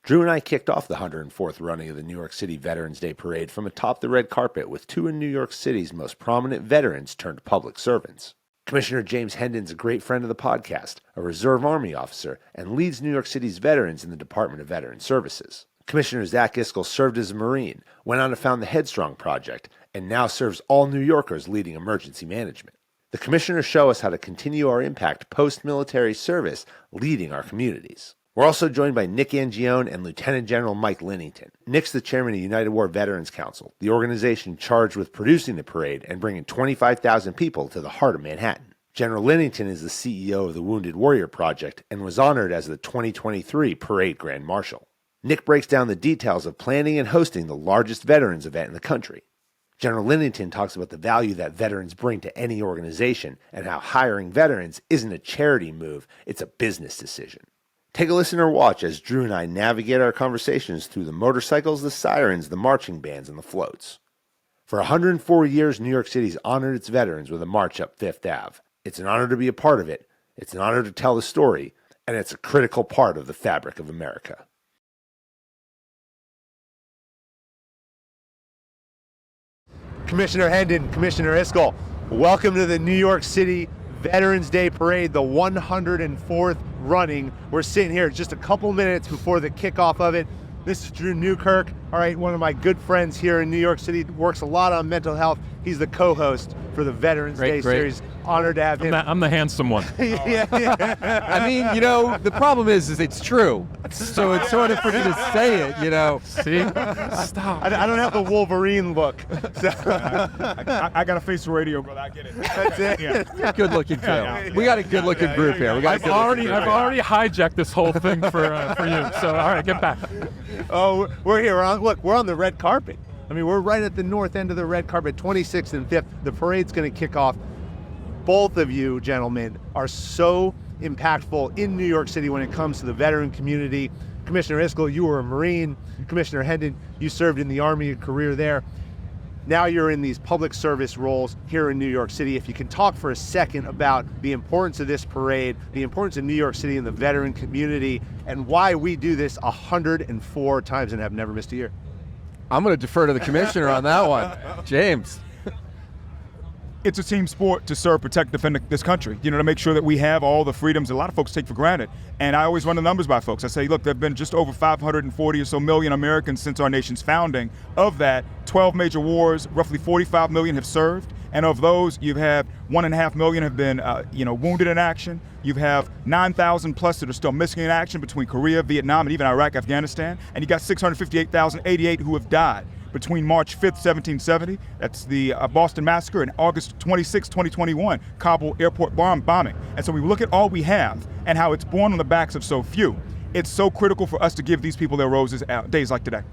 Drew and I kicked off the 104th running of the New York City Veterans Day Parade from atop the red carpet with two of New York City's most prominent veterans turned public servants. Commissioner James Hendon's a great friend of the podcast, a Reserve Army officer, and leads New York City's veterans in the Department of Veteran Services. Commissioner Zach Iscol served as a Marine, went on to found the Headstrong Project, and now serves all New Yorkers leading emergency management. The commissioners show us how to continue our impact post-military service, leading our communities. We're also joined by Nick Angione and Lieutenant General Mike Linnington. Nick's the chairman of United War Veterans Council, the organization charged with producing the parade and bringing 25,000 people to the heart of Manhattan. General Linnington is the CEO of the Wounded Warrior Project and was honored as the 2023 Parade Grand Marshal. Nick breaks down the details of planning and hosting the largest veterans event in the country. General Linnington talks about the value that veterans bring to any organization and how hiring veterans isn't a charity move, it's a business decision. Take a listen or watch as Drew and I navigate our conversations through the motorcycles, the sirens, the marching bands, and the floats. For 104 years, New York City's honored its veterans with a march up Fifth Ave. It's an honor to be a part of it, it's an honor to tell the story, and it's a critical part of the fabric of America. Commissioner Hendon, Commissioner Iscol, welcome to the New York City Veterans Day Parade, the 104th running. We're sitting here just a couple minutes before the kickoff of it. This is Drew Newkirk, all right, one of my good friends here in New York City, works a lot on mental health. He's the co-host for the Veterans Day series. Honored to have him. I'm the handsome one. yeah. I mean, the problem is it's true. So it's sort of for you to say it, See? Stop. I don't have the Wolverine look. So. I got a face for radio, brother. I get it. That's it. Yeah. Good looking too. We got a good looking group here. I've already hijacked this whole thing for you. So all right, get back. Oh, we're here. We're on the red carpet. I mean, we're right at the north end of the red carpet, 26th and 5th. The parade's going to kick off. Both of you, gentlemen, are so impactful in New York City when it comes to the veteran community. Commissioner Iscol, you were a Marine. Commissioner Hendon, you served in the Army, a career there. Now you're in these public service roles here in New York City. If you can talk for a second about the importance of this parade, the importance of New York City and the veteran community, and why we do this 104 times and have never missed a year. I'm going to defer to the commissioner on that one. James. It's a team sport to serve, protect, defend this country, to make sure that we have all the freedoms a lot of folks take for granted. And I always run the numbers by folks. I say, look, there have been just over 540 or so million Americans since our nation's founding. Of that, 12 major wars, roughly 45 million have served. And of those, you have 1.5 million have been, wounded in action. You have 9,000 plus that are still missing in action between Korea, Vietnam, and even Iraq, Afghanistan. And you got 658,088 who have died between March 5th, 1770, that's the Boston Massacre, and August 26, 2021, Kabul airport bombing. And so we look at all we have and how it's born on the backs of so few. It's so critical for us to give these people their roses days like today.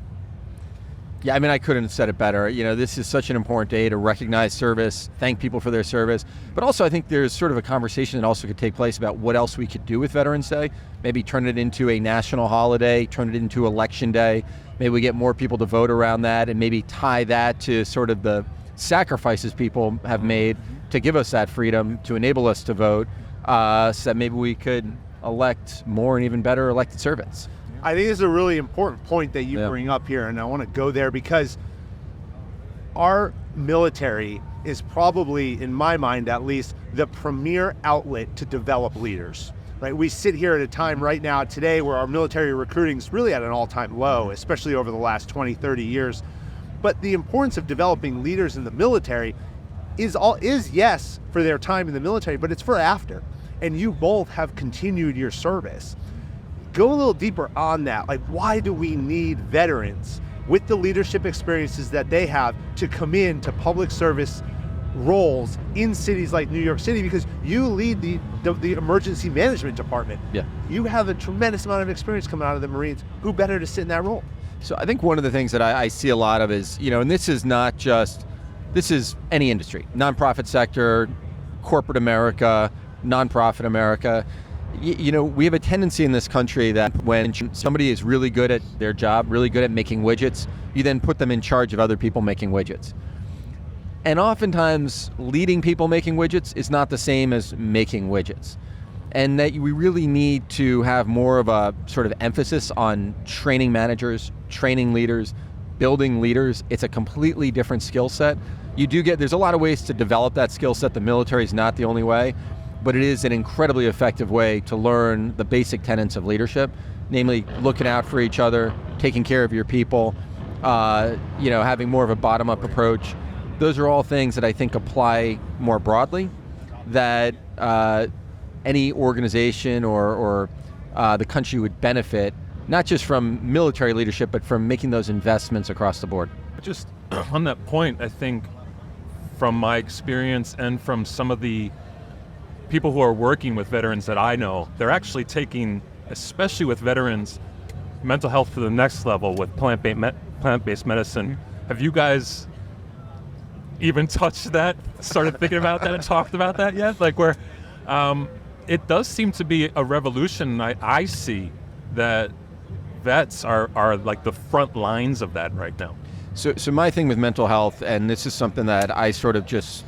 Yeah, I mean, I couldn't have said it better. This is such an important day to recognize service, thank people for their service. But also, I think there's sort of a conversation that also could take place about what else we could do with Veterans Day. Maybe turn it into a national holiday, turn it into Election Day. Maybe we get more people to vote around that and maybe tie that to sort of the sacrifices people have made to give us that freedom, to enable us to vote, so that maybe we could elect more and even better elected servants. I think it's a really important point that you bring up here, and I want to go there because our military is probably, in my mind at least, the premier outlet to develop leaders. Right? We sit here at a time right now today where our military recruiting is really at an all-time low, especially over the last 20, 30 years. But the importance of developing leaders in the military is yes for their time in the military, but it's for after. And you both have continued your service. Go a little deeper on that. Like, why do we need veterans with the leadership experiences that they have to come into public service roles in cities like New York City? Because you lead the emergency management department. Yeah. You have a tremendous amount of experience coming out of the Marines. Who better to sit in that role? So I think one of the things that I see a lot of is, and this is not just, this is any industry, nonprofit sector, corporate America, nonprofit America. We have a tendency in this country that when somebody is really good at their job, really good at making widgets, you then put them in charge of other people making widgets. And oftentimes, leading people making widgets is not the same as making widgets. and that we really need to have more of a sort of emphasis on training managers, training leaders, building leaders. It's a completely different skill set. There's a lot of ways to develop that skill set. The military is not the only way, but it is an incredibly effective way to learn the basic tenets of leadership, namely looking out for each other, taking care of your people, having more of a bottom-up approach. Those are all things that I think apply more broadly, that any organization or the country would benefit, not just from military leadership, but from making those investments across the board. Just on that point, I think from my experience and from some of the people who are working with veterans that I know, they're actually taking, especially with veterans, mental health to the next level with plant-based medicine. Have you guys even touched that, started thinking about that and talked about that yet? Like where it does seem to be a revolution. I see that vets are like the front lines of that right now. So my thing with mental health, and this is something that I sort of just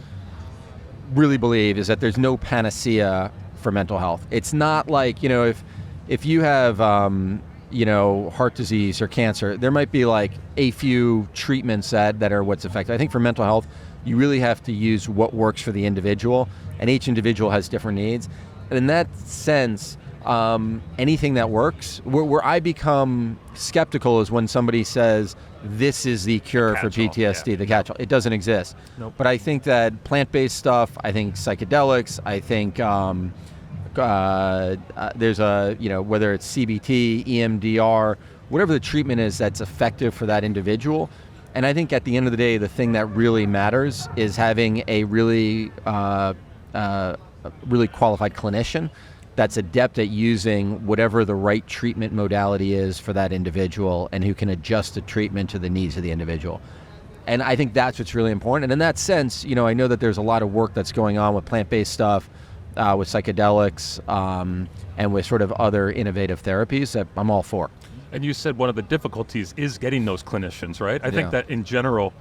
really believe, is that there's no panacea for mental health. It's not like, if you have heart disease or cancer, there might be like a few treatments that are what's effective. I think for mental health, you really have to use what works for the individual, and each individual has different needs. And in that sense, anything that works, where I become skeptical is when somebody says, this is the cure for PTSD, the catch-all. It doesn't exist. Nope. But I think that plant-based stuff, I think psychedelics, I think there's whether it's CBT, EMDR, whatever the treatment is that's effective for that individual. And I think at the end of the day, the thing that really matters is having a really qualified clinician that's adept at using whatever the right treatment modality is for that individual, and who can adjust the treatment to the needs of the individual. And I think that's what's really important. And in that sense, I know that there's a lot of work that's going on with plant-based stuff, with psychedelics, and with sort of other innovative therapies that I'm all for. And you said one of the difficulties is getting those clinicians, right? I think that in general,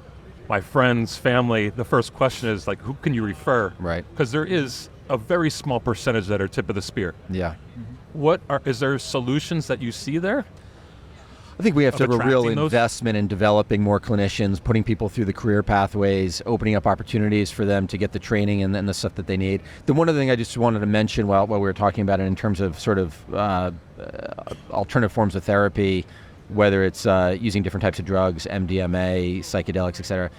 my friends, family, the first question is like, who can you refer? Right. Because there is a very small percentage that are tip of the spear. Yeah. Is there solutions that you see there? I think we have to have a real attracting those? investment in developing more clinicians, putting people through the career pathways, opening up opportunities for them to get the training and the stuff that they need. The one other thing I just wanted to mention while we were talking about it in terms of sort of alternative forms of therapy, whether it's using different types of drugs, MDMA, psychedelics, et cetera,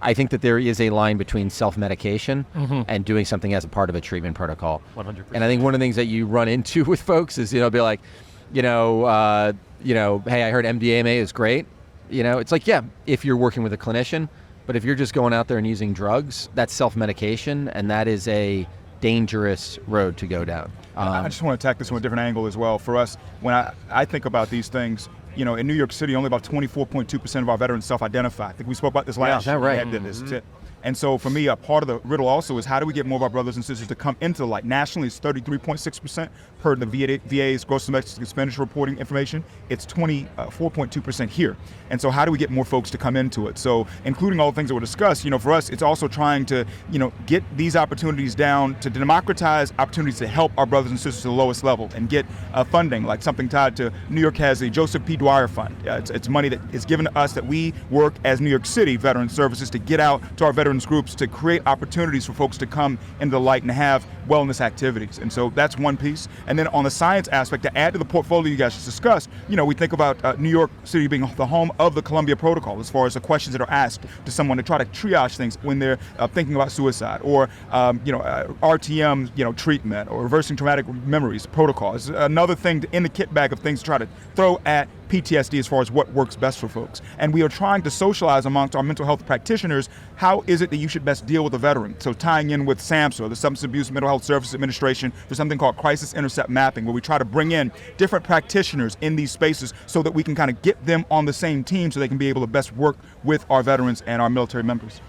I think that there is a line between self-medication and doing something as a part of a treatment protocol. 100%. And I think one of the things that you run into with folks is, be like, hey, I heard MDMA is great. It's like, yeah, if you're working with a clinician, but if you're just going out there and using drugs, that's self-medication, and that is a dangerous road to go down. I just want to attack this from a different angle as well. For us, when I think about these things, in New York City, only about 24.2% of our veterans self-identify. I think we spoke about this last year. Is that right? We had this. And so for me, a part of the riddle also is how do we get more of our brothers and sisters to come into the light? Nationally, it's 33.6% per the VA's gross domestic expenditure reporting information. It's 24.2% here. And so how do we get more folks to come into it? So including all the things that were discussed, for us, it's also trying to, get these opportunities down, to democratize opportunities to help our brothers and sisters to the lowest level and get funding, like something tied to New York has the Joseph P. Dwyer Fund. It's money that is given to us that we work as New York City Veteran Services to get out to our veterans groups to create opportunities for folks to come into the light and have wellness activities. And so that's one piece. And then on the science aspect, to add to the portfolio you guys just discussed, we think about New York City being the home of the Columbia Protocol as far as the questions that are asked to someone to try to triage things when they're thinking about suicide, or RTM, treatment, or reversing traumatic memories protocol. It's another thing in the kit bag of things to try to throw at PTSD as far as what works best for folks. And we are trying to socialize amongst our mental health practitioners, how is it that you should best deal with a veteran? So tying in with SAMHSA, the Substance Abuse Mental Health Services Administration, there's something called crisis intercept mapping, where we try to bring in different practitioners in these spaces so that we can kind of get them on the same team so they can be able to best work with our veterans and our military members.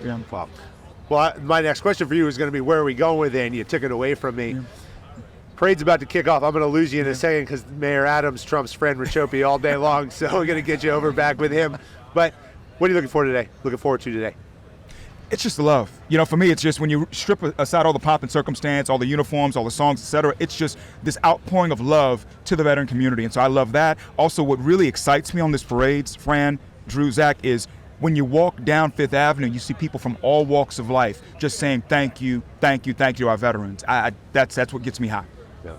Yeah. Wow. Well, my next question for you is going to be, where are we going with it? And you took it away from me. Yeah. Parade's about to kick off. I'm going to lose you in a second because Mayor Adams trumps Fran Racioppi all day long, so we're going to get you over back with him. But what are you looking for today? Looking forward to today? It's just love. For me, it's just when you strip aside all the pomp and circumstance, all the uniforms, all the songs, etc., it's just this outpouring of love to the veteran community. And so I love that. Also, what really excites me on this parade, Fran, Drew, Zach, is when you walk down Fifth Avenue, you see people from all walks of life just saying thank you to our veterans. That's what gets me high. Yeah.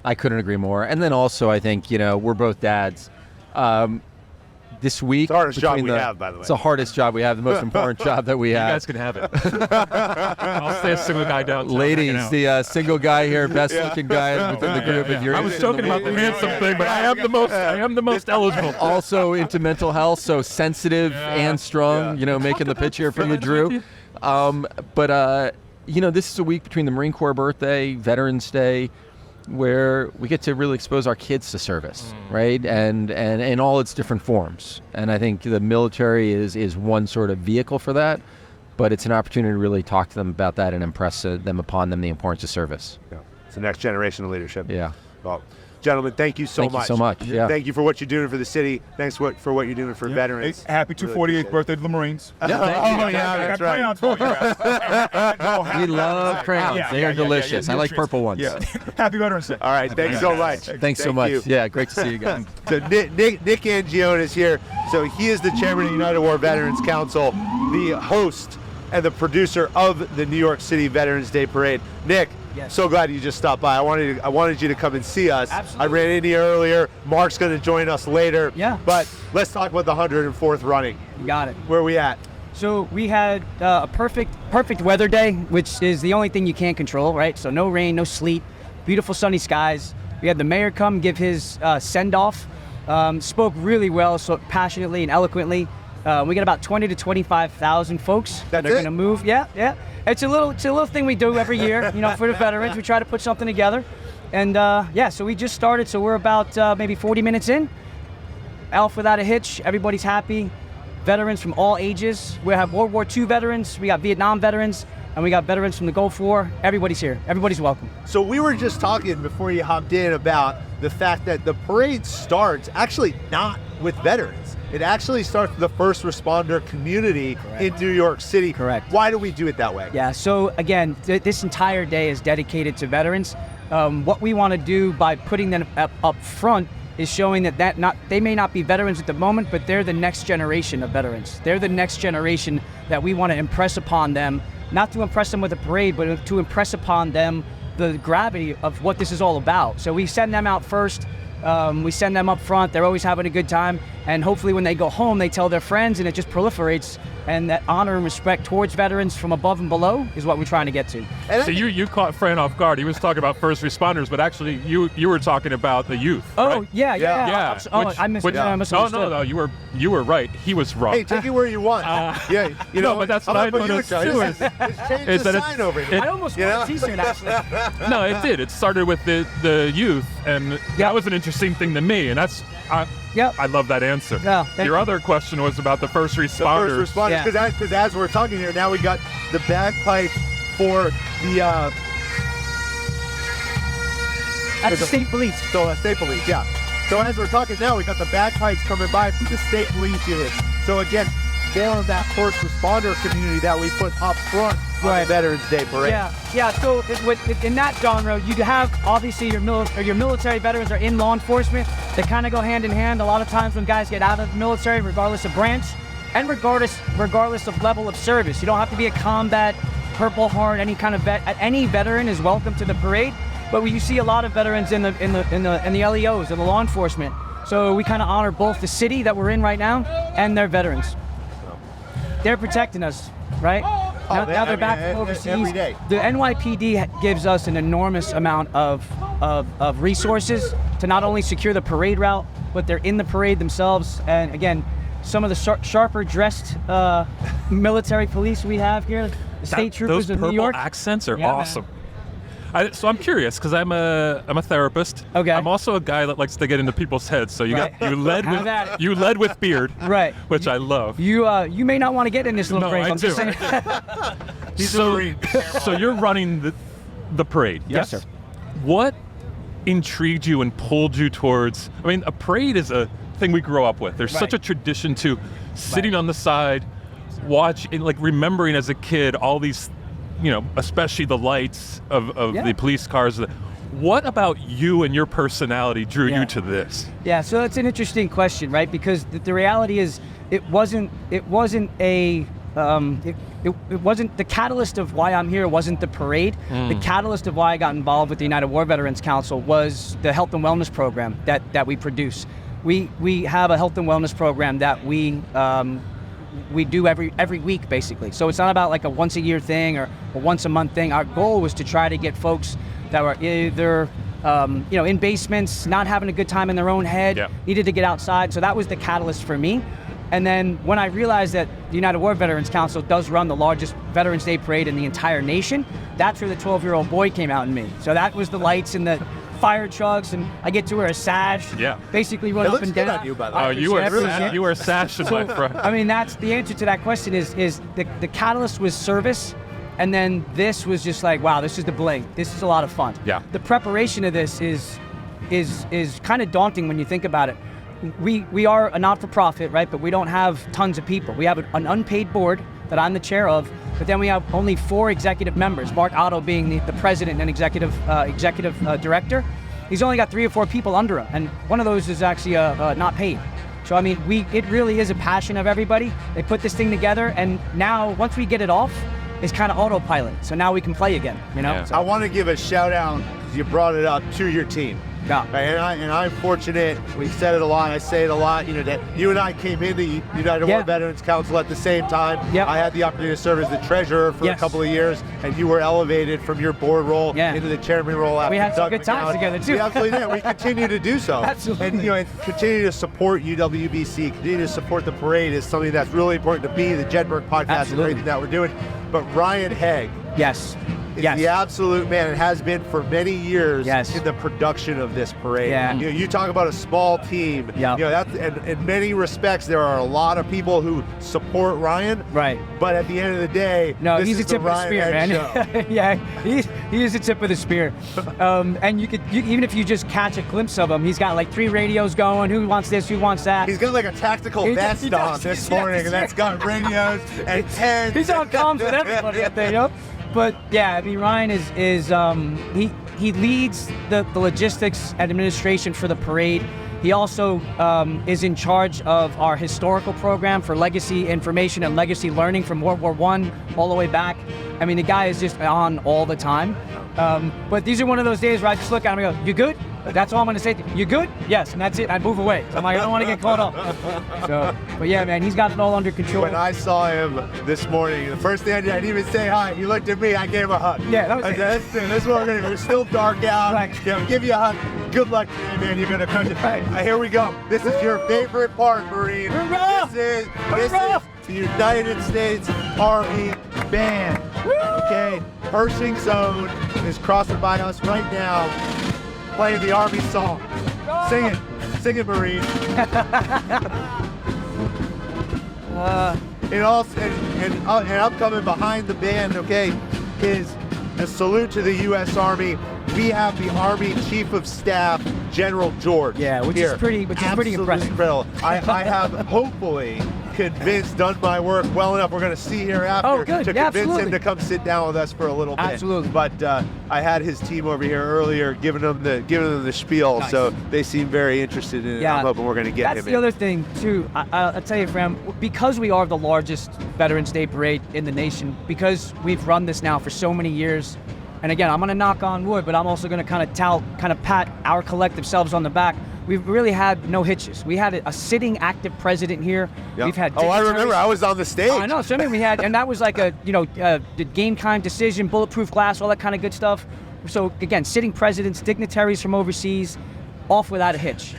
I couldn't agree more. And then also, I think, we're both dads. This week, It's the hardest job we have, by the way. It's the hardest job we have, the most important job that we have. You guys can have it. I'll stay a single guy down. Ladies, the single guy here, best-looking guy within the group. Yeah. And you're I was joking about the handsome thing, but I am the most eligible. Also into mental health, so sensitive and strong. Making the pitch here for you, Drew. But this is a week between the Marine Corps birthday, Veterans Day, where we get to really expose our kids to service, right? And in all its different forms. And I think the military is one sort of vehicle for that, but it's an opportunity to really talk to them about that and impress them upon them the importance of service. Yeah. It's the next generation of leadership. Yeah. Well, gentlemen, thank you so much. Thank you so much. Yeah. Thank you for what you're doing for the city. Thanks for what you're doing for veterans. Happy 248th birthday to the Marines. That's right. We love crayons. They are delicious. I like purple ones. Yeah. Happy Veterans Day. All right, thanks so much. Thanks so much. you. Yeah, great to see you guys. So Nick Angione is here. So he is the chairman of the United War Veterans Council, the host and the producer of the New York City Veterans Day Parade. Nick, Yes. so glad you just stopped by. I wanted you to come and see us. Absolutely. I ran into you earlier. Mark's going to join us later. Yeah. But let's talk about the 104th running. You got it. Where are we at? So we had a perfect weather day, which is the only thing you can't control, right? So no rain, no sleet, beautiful sunny skies. We had the mayor come give his send-off. Spoke really well, so passionately and eloquently. We got about 20 to 25,000 folks that are going to move. Yeah. It's a little thing we do every year, for the veterans. We try to put something together, and so we just started. So we're about maybe 40 minutes in. Off without a hitch. Everybody's happy. Veterans from all ages. We have World War II veterans. We got Vietnam veterans. And we got veterans from the Gulf War. Everybody's here. Everybody's welcome. So we were just talking before you hopped in about the fact that the parade starts actually not with veterans. It actually starts with the first responder community in New York City. Correct. Why do we do it that way? Yeah, so again, this entire day is dedicated to veterans. What we want to do by putting them up front is showing that they may not be veterans at the moment, but they're the next generation of veterans. They're the next generation that we want to impress upon them, not to impress them with a parade, but to impress upon them the gravity of what this is all about. So we send them out first. We send them up front. They're always having a good time. And hopefully when they go home, they tell their friends, and it just proliferates. And that honor and respect towards veterans from above and below is what we're trying to get to. So you caught Fran off guard. He was talking about first responders, but actually you were talking about the youth. Oh, right? yeah. I misunderstood. No, you were right. He was wrong. Hey, take it where you want. No, but that's what I noticed too. It's changed the sign over here. I almost bought a t-shirt, actually. No, it did. It started with the youth, and that was an interesting thing to me, and that's I love that answer. Your other question was about the first responders. The first responders, because as we're talking here, now we got the bagpipe for the That's the state police. So state police, yeah. So as we're talking now, we got the bagpipes coming by from the state police unit. So again, more of that first responder community that we put up front on the Veterans Day Parade. Yeah. So in that genre, you have obviously your military veterans are in law enforcement. They kind of go hand in hand. A lot of times when guys get out of the military, regardless of branch, and regardless of level of service, you don't have to be a combat, Purple Heart, any kind of any veteran is welcome to the parade. But you see a lot of veterans in the LEOs, in the law enforcement. So we kind of honor both the city that we're in right now and their veterans. They're protecting us, right? Now they're back from overseas. Every day. The NYPD gives us an enormous amount of resources to not only secure the parade route, but they're in the parade themselves. And again, some of the sharper dressed military police we have here, the state troopers of New York. Those purple accents are awesome. So I'm curious because I'm a therapist. Okay. I'm also a guy that likes to get into people's heads. So you led with beard, right? Which I love. You may not want to get in this little parade. I do. So you're running the parade. Yes, sir. What intrigued you and pulled you towards? I mean, a parade is a thing we grow up with. There's such a tradition to sitting on the side, remembering as a kid all these, especially the lights of the police cars. What about you and your personality drew you to this? Yeah, so that's an interesting question, right? Because the reality is, it wasn't the catalyst of why I'm here. Wasn't the parade. The catalyst of why I got involved with the United War Veterans Council was the health and wellness program that we produce. We have a health and wellness program that we do every week, basically. So it's not about like a once a year thing or a once a month thing. Our goal was to try to get folks that were either in basements, not having a good time in their own head, needed to get outside. So that was the catalyst for me. And then when I realized that the United War Veterans Council does run the largest Veterans Day parade in the entire nation, that's where the 12-year-old boy came out in me. So that was the lights and the fire trucks, and I get to wear a sash. Yeah. Basically run up and down. On you, by the way. Oh, you were a sash in my front. I mean, that's the answer to that question is the catalyst was service. And then this was just like, wow, this is the bling. This is a lot of fun. Yeah. The preparation of this is kind of daunting when you think about it. We are a not-for-profit, right? But we don't have tons of people. We have an unpaid board that I'm the chair of, but then we have only 4 executive members, Mark Otto being the president and executive director. He's only got 3 or 4 people under him, and one of those is actually not paid. So I mean, it really is a passion of everybody. They put this thing together, and now once we get it off, it's kind of autopilot. So now we can play again, Yeah. I want to give a shout out, because you brought it up, to your team. Yeah. Right, and I'm fortunate, we said it a lot, I say it a lot, that you and I came into United War Veterans Council at the same time. Yep. I had the opportunity to serve as the treasurer for a couple of years, and you were elevated from your board role into the chairman role after we had some Doug good times McGowan. together too. We absolutely did. We continue to do so. Absolutely. And continue to support UWBC, continue to support the parade is something that's really important to me, the Jedburgh Podcast, and everything that we're doing. But Ryan Haig. Yes. Is the absolute man, and has been for many years in the production of this parade. Yeah. You talk about a small team. Yeah. That's in many respects there are a lot of people who support Ryan. Right. But at the end of the day, this he's is a tip the of the spear, Ryan man. Haig show. Yeah, he is a tip of the spear. And you even if you just catch a glimpse of him, he's got like 3 radios going. Who wants this? Who wants that? He's got like a tactical vest on this morning, and that's got radios and tents. He's on comms with everybody up there, yep. But yeah, I mean, Ryan he leads the logistics and administration for the parade. He also is in charge of our historical program for legacy information and legacy learning from World War I all the way back. I mean, the guy is just on all the time. But these are one of those days where I just look at him and go, "You good?" That's all I'm going to say. "You good?" "Yes," and that's it. I move away. So I'm like, I don't want to get caught up. So, but yeah, man, he's got it all under control. When I saw him this morning, the first thing I didn't even say hi. He looked at me. I gave him a hug. Yeah, that was I said, "This is what we're going to do. It's still dark out. Right. Give you a hug. Good luck today, man. You're going to crush it." Here we go. This is your favorite part, Marine. Hurrah! This is the United States Army Band. Okay, Pershing Zone is crossing by us right now, playing the Army song. Sing it, Marine. And I'm coming behind the band. Okay, is a salute to the U.S. Army. We have the Army Chief of Staff, General George. Yeah, which is pretty impressive. Incredible. I have hopefully done my work well enough. We're going to see here after to convince him to come sit down with us for a little bit. Absolutely. But I had his team over here earlier giving them the spiel, so they seem very interested in it. I'm hoping we're going to get him. That's the other thing too. I'll tell you, Fran, because we are the largest Veterans Day parade in the nation, because we've run this now for so many years. And again, I'm going to knock on wood, but I'm also going to kind of pat our collective selves on the back. We've really had no hitches. We had a sitting active president here. Yep. We've had I remember. I was on the stage. I know. So I mean, we had, and that was like the game time decision, bulletproof glass, all that kind of good stuff. So again, sitting presidents, dignitaries from overseas, off without a hitch.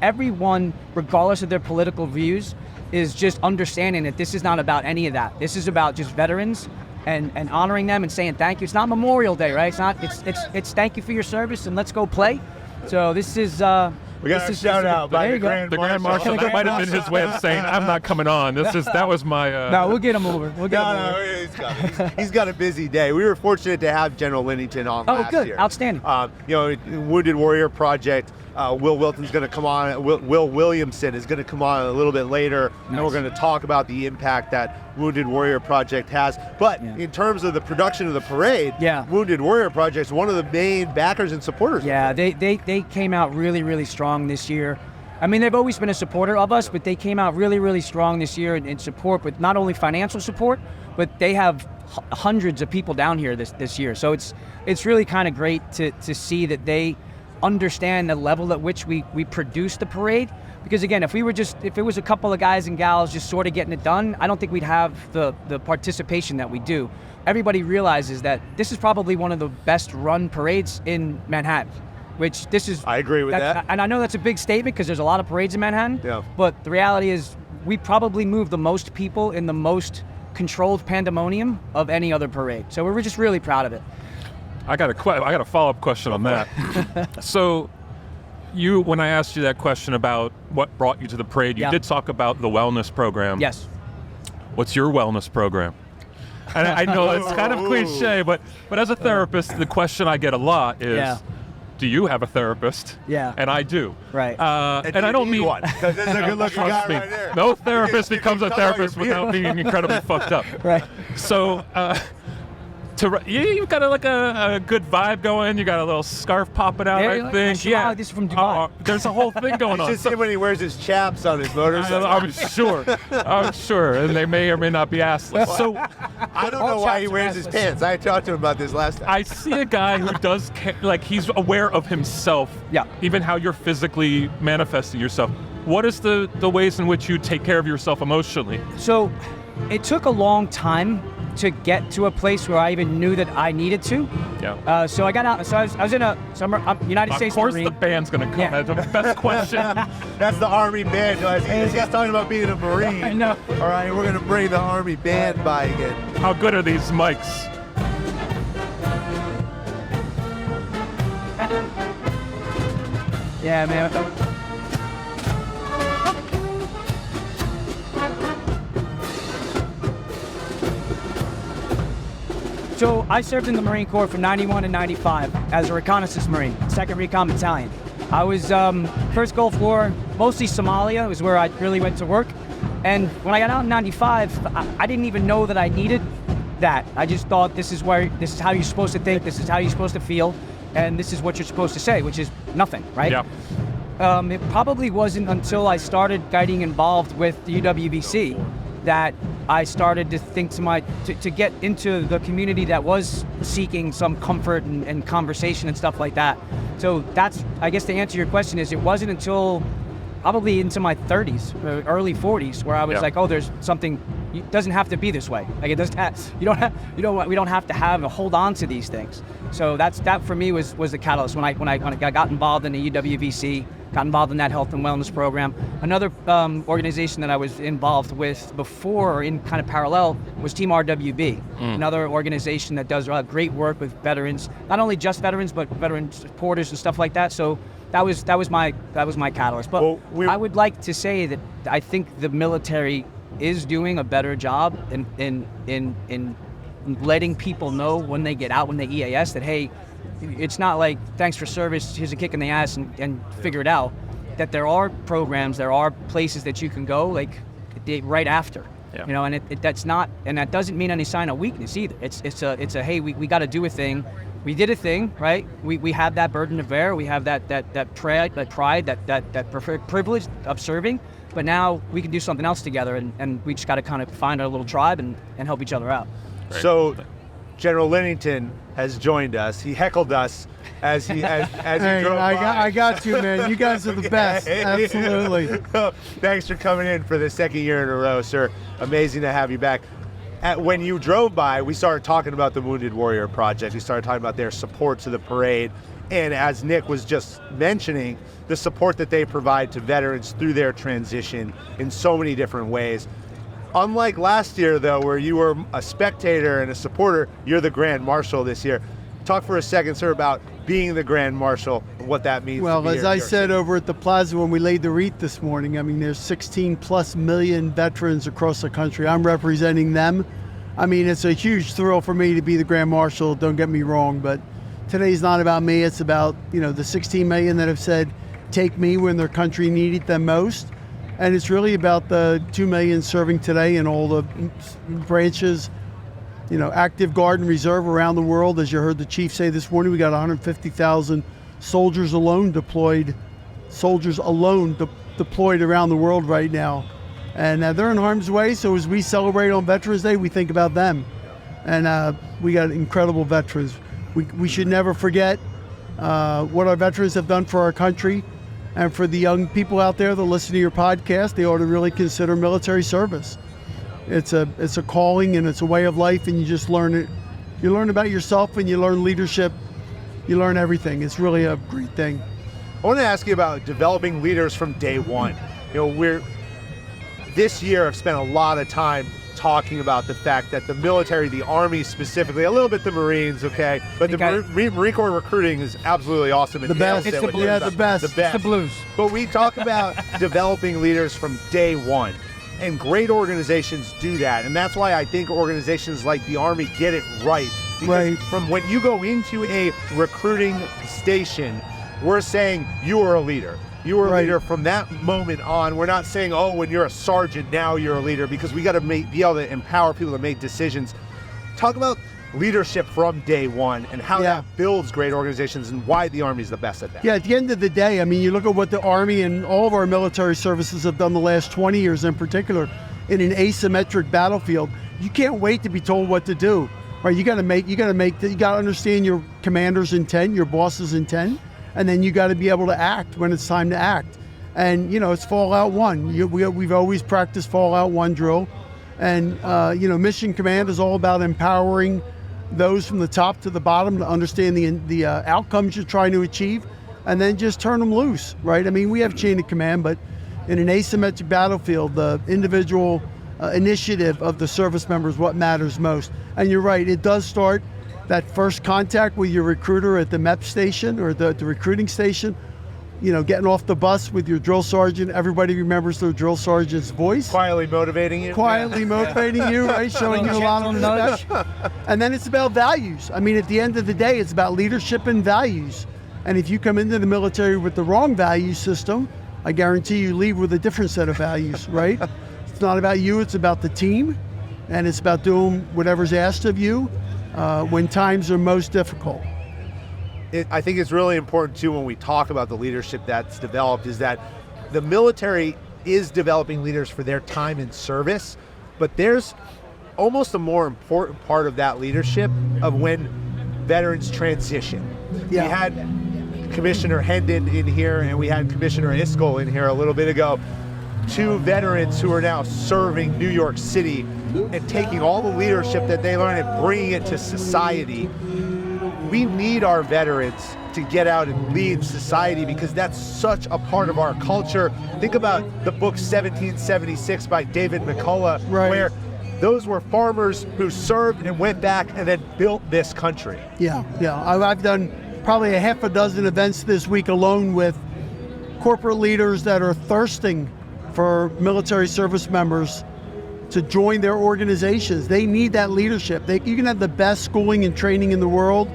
Everyone, regardless of their political views, is just understanding that this is not about any of that. This is about just veterans and honoring them and saying thank you. It's not Memorial Day, right? It's not. It's thank you for your service and let's go play. So this is. We got a shout out by the Grand Marshal. That might have been his way of saying I'm not coming on. That was my. No, we'll get him over. He's got a busy day. We were fortunate to have General Linnington on last year. Outstanding. Wounded Warrior Project. Will Wilton's going to come on. Will Williamson is going to come on a little bit later, and we're going to talk about the impact that Wounded Warrior Project has. But in terms of the production of the parade, Wounded Warrior Project is one of the main backers and supporters. Yeah, they came out really, really strong this year. I mean, they've always been a supporter of us, but they came out really, really strong this year in support, with not only financial support, but they have hundreds of people down here this year. So it's really kind of great to see that they understand the level at which we produce the parade. Because again, if it was a couple of guys and gals just sort of getting it done, I don't think we'd have the participation that we do. Everybody realizes that this is probably one of the best run parades in Manhattan, which this is... I agree with that. And I know that's a big statement because there's a lot of parades in Manhattan, yeah. But the reality is we probably move the most people in the most controlled pandemonium of any other parade. So we're just really proud of it. I got a follow-up question on that. So when I asked you that question about what brought you to the parade, you did talk about the wellness program. Yes. What's your wellness program? And I know it's kind of cliche, but as a therapist, the question I get a lot is, do you have a therapist? Yeah. And I do. Right. And I don't mean one, because there's a good-looking guy right there. No therapist becomes a therapist without being incredibly fucked up. Right. So you've got a good vibe going. You got a little scarf popping out, I think. This is from Dubai. There's a whole thing going on. It's just him when he wears his chaps on his motorcycle. I'm sure, and they may or may not be assless. So I don't know why he wears his pants. I talked to him about this last time. I see a guy who does he's aware of himself. Yeah. Even how you're physically manifesting yourself. What is the ways in which you take care of yourself emotionally? So it took a long time to get to a place where I even knew that I needed to. Yeah. So I got out. So I was in a United States Marine. Of course, the band's gonna come. Yeah. That's the best question. That's the Army band. He's talking about being a Marine. I know. All right, we're gonna bring the Army band by again. How good are these mics? Yeah, man. So I served in the Marine Corps from 91 to 95 as a reconnaissance Marine, 2nd Recon Battalion. I was first Gulf War, mostly Somalia was where I really went to work. And when I got out in 95, I didn't even know that I needed that. I just thought this is how you're supposed to think, this is how you're supposed to feel, and this is what you're supposed to say, which is nothing, right? Yeah. It probably wasn't until I started getting involved with the UWBC that I started to think to get into the community that was seeking some comfort and conversation and stuff like that. So that's, I guess, to answer your question, is it wasn't until probably into my 30s, early 40s, where I was like, oh, there's something. It doesn't have to be this way. Like it doesn't have. We don't have to hold on to these things. So that for me was the catalyst when I got involved in the UWVC, got involved in that health and wellness program. Another organization that I was involved with before, or in kind of parallel, was Team RWB, another organization that does great work with veterans, not only just veterans, but veteran supporters and stuff like that. So that was my catalyst. But I would like to say that I think the military is doing a better job in letting people know when they get out, when they EAS, that hey, it's not like thanks for service, here's a kick in the ass and figure it out. That there are programs, there are places that you can go like right after. Yeah. You know, and that's not, and that doesn't mean any sign of weakness either. It's a hey, we got to do a thing. We did a thing, right? We have that burden to bear. We have that pride, that privilege of serving. But now we can do something else together, and we just got to kind of find our little tribe and help each other out. Right. So, General Linnington has joined us. He heckled us as he drove by. I got you, man. You guys are the best. Absolutely. Thanks for coming in for the second year in a row, sir. Amazing to have you back. When you drove by, we started talking about the Wounded Warrior Project. We started talking about their support to the parade. And as Nick was just mentioning, the support that they provide to veterans through their transition in so many different ways. Unlike last year, though, where you were a spectator and a supporter, you're the Grand Marshal this year. Talk for a second, sir, about being the Grand Marshal and what that means. Well, as I said over at the plaza when we laid the wreath this morning, I mean, there's 16 plus million veterans across the country. I'm representing them. I mean, it's a huge thrill for me to be the Grand Marshal, don't get me wrong, but today's not about me. It's about, the 16 million that have said, take me when their country needed them most. And it's really about the 2 million serving today in all the branches, active guard and reserve around the world. As you heard the chief say this morning, we got 150,000 soldiers alone deployed around the world right now. And they're in harm's way, so as we celebrate on Veterans Day, we think about them. And we got incredible veterans. We should never forget what our veterans have done for our country. And for the young people out there that listen to your podcast, they ought to really consider military service. It's a calling and it's a way of life, and you just learn it. You learn about yourself and you learn leadership. You learn everything. It's really a great thing. I want to ask you about developing leaders from day one. This year I've spent a lot of time talking about the fact that the military, the Army specifically, a little bit the Marines, okay, but the Marine Corps recruiting is absolutely awesome. The best. It's the Blues. Yeah, the best. It's the Blues. But we talk about developing leaders from day one, and great organizations do that, and that's why I think organizations like the Army get it right. Because from when you go into a recruiting station, we're saying you are a leader. You were a leader from that moment on. We're not saying, when you're a sergeant, now you're a leader, because we got to be able to empower people to make decisions. Talk about leadership from day one and how that builds great organizations and why the Army is the best at that. Yeah, at the end of the day, you look at what the Army and all of our military services have done the last 20 years in particular in an asymmetric battlefield. You can't wait to be told what to do. Right? You got to understand your commander's intent, your boss's intent. And then you got to be able to act when it's time to act. And, it's Fallout 1. We've always practiced Fallout 1 drill. And, Mission Command is all about empowering those from the top to the bottom to understand the outcomes you're trying to achieve, and then just turn them loose, right? We have chain of command, but in an asymmetric battlefield, the individual initiative of the service member is what matters most. And you're right, it does start that first contact with your recruiter at the MEP station or the recruiting station, getting off the bus with your drill sergeant. Everybody remembers their drill sergeant's voice. Quietly motivating you. Motivating you, right? Showing you a lot of respect. And then it's about values. At the end of the day, it's about leadership and values. And if you come into the military with the wrong value system, I guarantee you leave with a different set of values, right? It's not about you, it's about the team. And it's about doing whatever's asked of you when times are most difficult. I think it's really important too when we talk about the leadership that's developed is that the military is developing leaders for their time in service, but there's almost a more important part of that leadership of when veterans transition. Yeah. We had Commissioner Hendon in here and we had Commissioner Iscol in here a little bit ago, two veterans who are now serving New York City and taking all the leadership that they learned and bringing it to society. We need our veterans to get out and lead society because that's such a part of our culture. Think about the book 1776 by David McCullough, where those were farmers who served and went back and then built this country. Yeah. I've done probably a half a dozen events this week alone with corporate leaders that are thirsting for military service members to join their organizations. They need that leadership. You can have the best schooling and training in the world.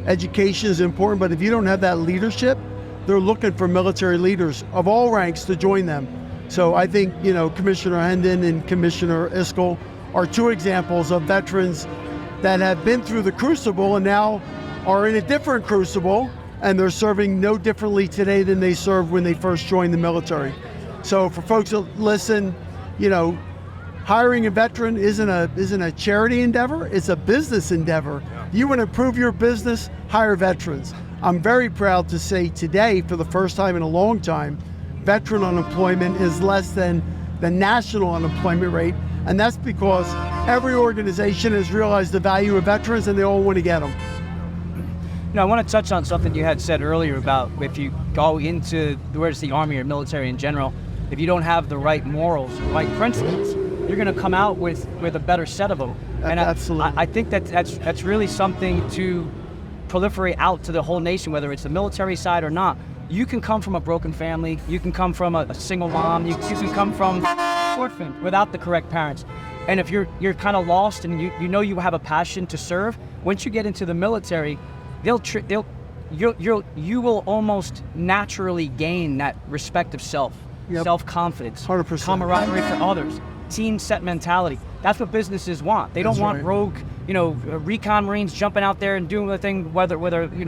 Education is important, but if you don't have that leadership, they're looking for military leaders of all ranks to join them. So I think, Commissioner Hendon and Commissioner Iscol are two examples of veterans that have been through the crucible and now are in a different crucible, and they're serving no differently today than they served when they first joined the military. So for folks that listen, hiring a veteran isn't a charity endeavor, it's a business endeavor. You want to improve your business, hire veterans. I'm very proud to say today, for the first time in a long time, veteran unemployment is less than the national unemployment rate, and that's because every organization has realized the value of veterans and they all want to get them. I want to touch on something you had said earlier about if you go into, where's the Army or military in general, if you don't have the right morals, right principles, you're going to come out with a better set of them. And absolutely. I think that's really something to proliferate out to the whole nation, whether it's the military side or not. You can come from a broken family, you can come from a single mom, you can come from orphan without the correct parents. And if you're kind of lost and you know you have a passion to serve, once you get into the military, they'll you will almost naturally gain that respect of self, self-confidence, 100%. camaraderie for others, team set mentality. That's what businesses want. They don't want rogue, recon Marines jumping out there and doing the thing, whether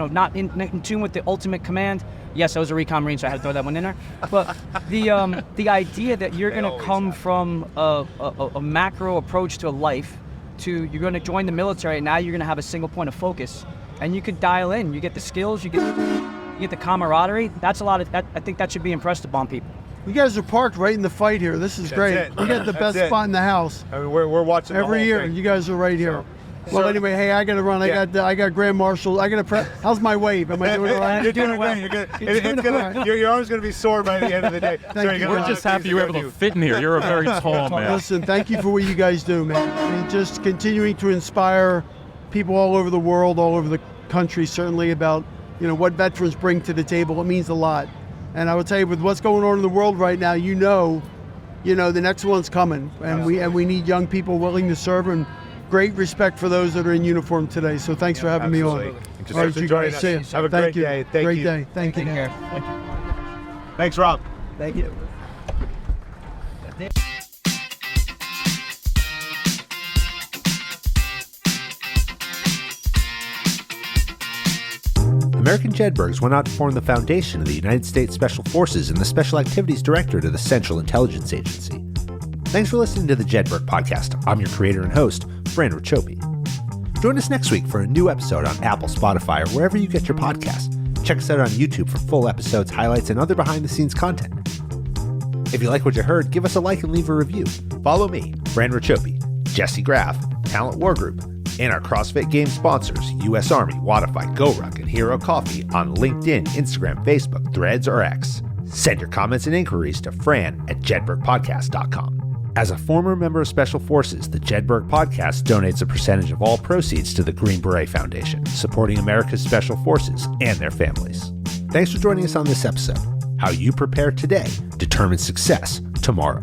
not in tune with the ultimate command. Yes, I was a recon Marine, so I had to throw that one in there. But the idea that you're going to come from a macro approach to life to you're going to join the military, and now you're going to have a single point of focus, and you could dial in. You get the skills, you get the camaraderie. That's a lot of. I think that should be impressed upon people. You guys are parked right in the fight here. This is great. We got the best spot in the house. I mean, we're watching every year. You guys are right here. Well, anyway, hey, I got to run. I got Grand Marshal. I got to prep. How's my wave? Am I doing it right? You're doing well. Your arm's going to be sore by the end of the day. We're just happy you were able to fit in here. You're a very tall man. Listen, thank you for what you guys do, man. And just continuing to inspire people all over the world, all over the country, certainly about what veterans bring to the table. It means a lot. And I would tell you, with what's going on in the world right now, the next one's coming, and we need young people willing to serve, and great respect for those that are in uniform today. So thanks for having me on. Thanks for joining us. Have a great day. Great day. Thank you. Take care. Thanks, Rob. Thank you. American Jedburghs went out to form the foundation of the United States Special Forces and the Special Activities Directorate of the Central Intelligence Agency. Thanks for listening to the Jedburgh Podcast. I'm your creator and host, Fran Racioppi. Join us next week for a new episode on Apple, Spotify, or wherever you get your podcasts. Check us out on YouTube for full episodes, highlights, and other behind-the-scenes content. If you like what you heard, give us a like and leave a review. Follow me, Fran Racioppi, Jesse Graff, Talent War Group, and our CrossFit Games sponsors, U.S. Army, Wodify, GoRuck, and Hero Coffee on LinkedIn, Instagram, Facebook, Threads, or X. Send your comments and inquiries to fran@jedburghpodcast.com. As a former member of Special Forces, the Jedburgh Podcast donates a percentage of all proceeds to the Green Beret Foundation, supporting America's Special Forces and their families. Thanks for joining us on this episode. How you prepare today determines success tomorrow.